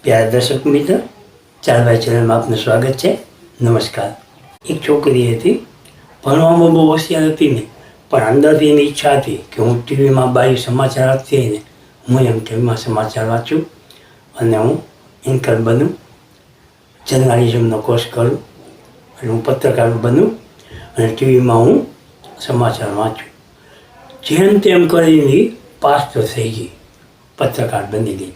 प्यारे दर्शक मित्र, चारभाई चैनल में आपનું સ્વાગત છે। નમસ્કાર। એક છોકરી હતી, ભણવામાં બહુ હોશિયાર હતી ને, પણ અંદરથી એની ઈચ્છા હતી કે હું ટીવીમાં બાઈ સમાચાર આપતી હોય ને, હું એમ ટીવીમાં સમાચાર વાંચું અને હું એન્કર બનું, જર્નાલિઝમનો કોર્સ કરું અને હું પત્રકાર બનું અને ટીવીમાં હું સમાચાર વાંચું। જેમ તેમ કરીને પાસ તો થઈ ગઈ, પત્રકાર બની ગઈ।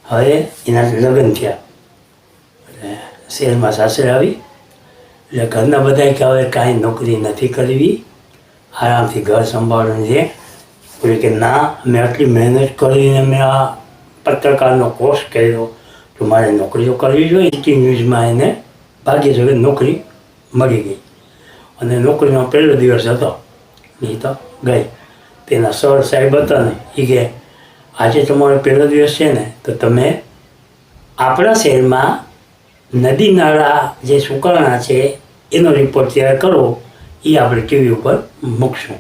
હવે એના લગ્ન થયા એટલે શહેરમાં સાસરે આવી એટલે ઘરના બધાએ કે હવે કાંઈ નોકરી નથી કરવી, આરામથી ઘર સંભાળવાનું છે। બોલે કે ના, મેં આટલી મહેનત કરીને મેં આ પત્રકારનો કોર્સ કર્યો તો મારે નોકરી તો કરવી જોઈએ। સિટી ન્યૂઝમાં એને ભાગ્ય જોડે નોકરી મળી ગઈ અને નોકરીનો પહેલો દિવસ હતો એ તો ગઈ। તેના સર સાહેબ હતા ને એ કે આજે તમારો પહેલો દિવસ છે ને, તો તમે આપણા શહેરમાં નદી નાળા જે સુકાણા છે એનો રિપોર્ટ તૈયાર કરો, એ આપણે ટીવી ઉપર મૂકશું।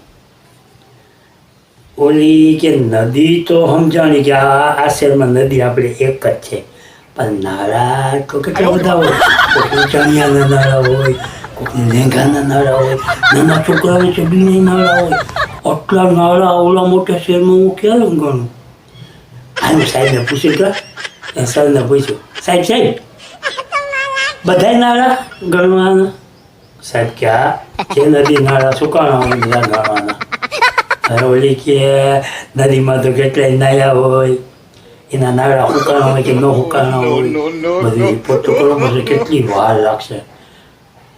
ઓલી કે નદી તો સમજાણી કે આ શહેરમાં નદી આપણે એક જ છે, પણ નાળા તો કેટલા બધા હોય, કોઈ ચણિયાના નાળા હોય, કોઈ લેંઘાના નાળા હોય, નાના છોકરાઓ ચડીને નાળા હોય, આટલા નાળા ઓલા મોટા શહેરમાં હું ક્યાં ગણું? આનું સાહેબને પૂછ્યું કે સરને પૂછ્યું, સાહેબ સાહેબ બધા નાળા ગણવાના? સાહેબ કે હા, જે નદી નાળા સુકાણા હોય બધા ગણવાના। ઓલી કે નદીમાં તો કેટલાય નાળા હોય, એના નાળા સુકાણા હોય કે ન સુકાણા હોય, બધી રિપોર્ટ તો કરવો પડશે, કેટલી વાર લાગશે?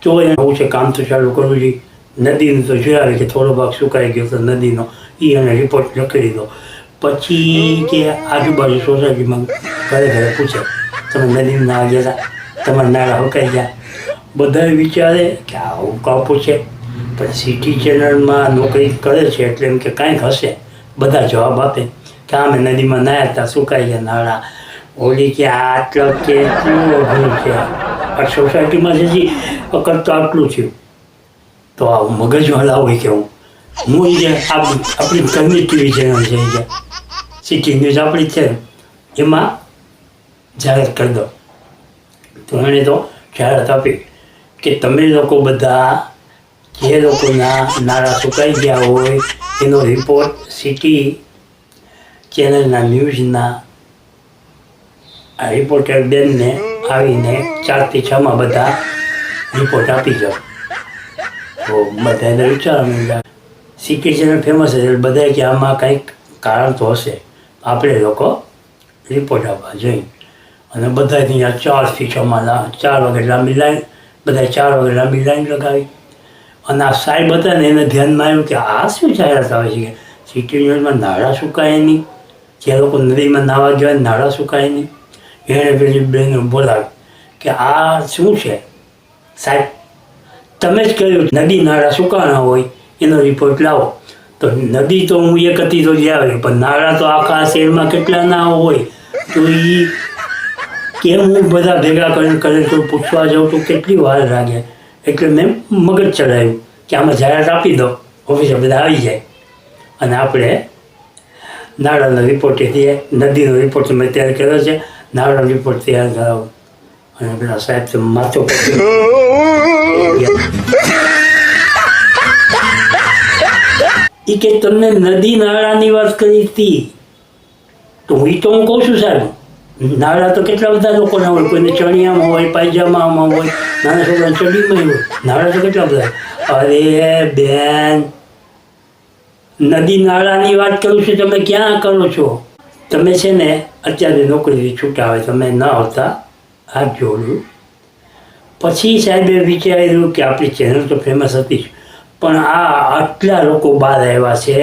તો એવું છે કામ તો ચાલુ કરવું જોઈએ। નદીનું તો જોયા કે થોડો ભાગ સુકાઈ ગયો તો નદીનો એ એને રિપોર્ટ લખી દીધો। પછી કે આજુબાજુ સોસાયટીમાં ઘરે ઘરે પૂછે, તમે નદીમાં નાવા ગયા હતા, તમારા નાળા સુકાઈ ગયા? બધાએ વિચારે કે આવું કાં પૂછે, પણ સિટી ચેનલમાં નોકરી કરે છે એટલે એમ કે કાંઈક હશે। બધા જવાબ આપે કે અમે નદીમાં નાહ્યા હતા, સુકાઈ ગયા નાળા। ઓલી કે આટલો કેટલું અઘરું છે, આ સોસાયટીમાં જજી કરતા આટલું થયું તો આ મગજ હલાવું કે હું જે આપણી ઘરની ટીવી ચેનલ છે કે સિટી ન્યૂઝ આપણી છે એમાં જાહેર કરી દો। તો એણે તો જાહેરાત આપી કે તમે લોકો બધા જે લોકોના નાળા સુકાઈ ગયા હોય એનો રિપોર્ટ સિટી ચેનલના ન્યૂઝના આ રિપોર્ટર બેનને આવીને 4 થી 6માં બધા રિપોર્ટ આપી જાઓ। તો બધાને વિચારવાનું સિટી ચેનલ ફેમસ છે, બધાએ કે આમાં કંઈક કારણ તો હશે, આપણે લોકો રિપોર્ટ આપવા જોઈએ। અને બધા ત્યાં 4 થી 6માં 4 વાગે લાંબી લાઈન, બધાએ 4 વાગે લાંબી લાઈન લગાવી। અને આ સાહેબ હતા ને એને ધ્યાનમાં આવ્યું કે આ શું જાહેરાત આવે છે કે સિટી ન્યૂઝમાં નાળા સુકાય નહીં, જે લોકો નદીમાં નાહવા ગયા નાળા સુકાય નહીં। એણે પેલી બેન બોલાવી કે આ શું છે સાહેબ, તમે જ કહ્યું નદી નાળા સુકાણા હોય એનો રિપોર્ટ લાવો। તો નદી તો હું એક હતી તો જ આવે, પણ નાળા તો આખા શહેરમાં કેટલા ના હોય, તો એ કેમ હું બધા ભેગા કરીને તો પૂછવા જાઉં તો કેટલી વાર લાગે। એટલે મેં મગજ ચડાવ્યું કે આમાં જાહેરાત આપી દો, ઓફિસે બધા આવી જાય અને આપણે નાળાનો રિપોર્ટ નદીનો રિપોર્ટ મેં તૈયાર કર્યો છે, નાળાનો રિપોર્ટ તૈયાર કરાવો। અને પેલા સાહેબ તો માથો એ કે તમને નદી નાળાની વાત કરી હતી, તો હું કહું છું સાહેબ, નાળા તો કેટલા બધા લોકોના હોય, કોઈને ચણિયામાં હોય, પાયજામામાં હોય, નાના છોકરાને ચડીમાં હોય, નાળા તો કેટલા બધા। અરે બેન, નદી નાળાની વાત કરું છું, તમે ક્યાં કરો છો? તમે છે ને અત્યારે નોકરીથી છૂટા હોય, તમે ન આવતા હાથ જોડું। પછી સાહેબે વિચાર્યું કે આપણી ચેનલ તો ફેમસ હતી, પણ આ આટલા લોકો બહાર આવ્યા છે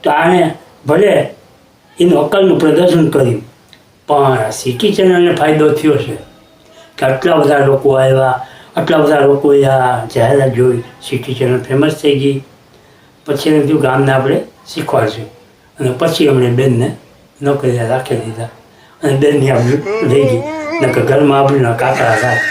તો આણે ભલે એનું અકલનું પ્રદર્શન કર્યું, પણ સિટી ચેનલને ફાયદો થયો છે કે આટલા બધા લોકો આવ્યા, આટલા બધા લોકોએ આ જાહેરાત જોઈ, સિટી ચેનલ ફેમસ થઈ ગઈ। પછી એને કીધું કે આમને આપણે શીખવાડશું, અને પછી અમને બેનને નોકરીએ રાખી દીધા અને બેનની આપણે લઈ ગઈ, નકર ઘરમાં આપણને કાકડા થાય।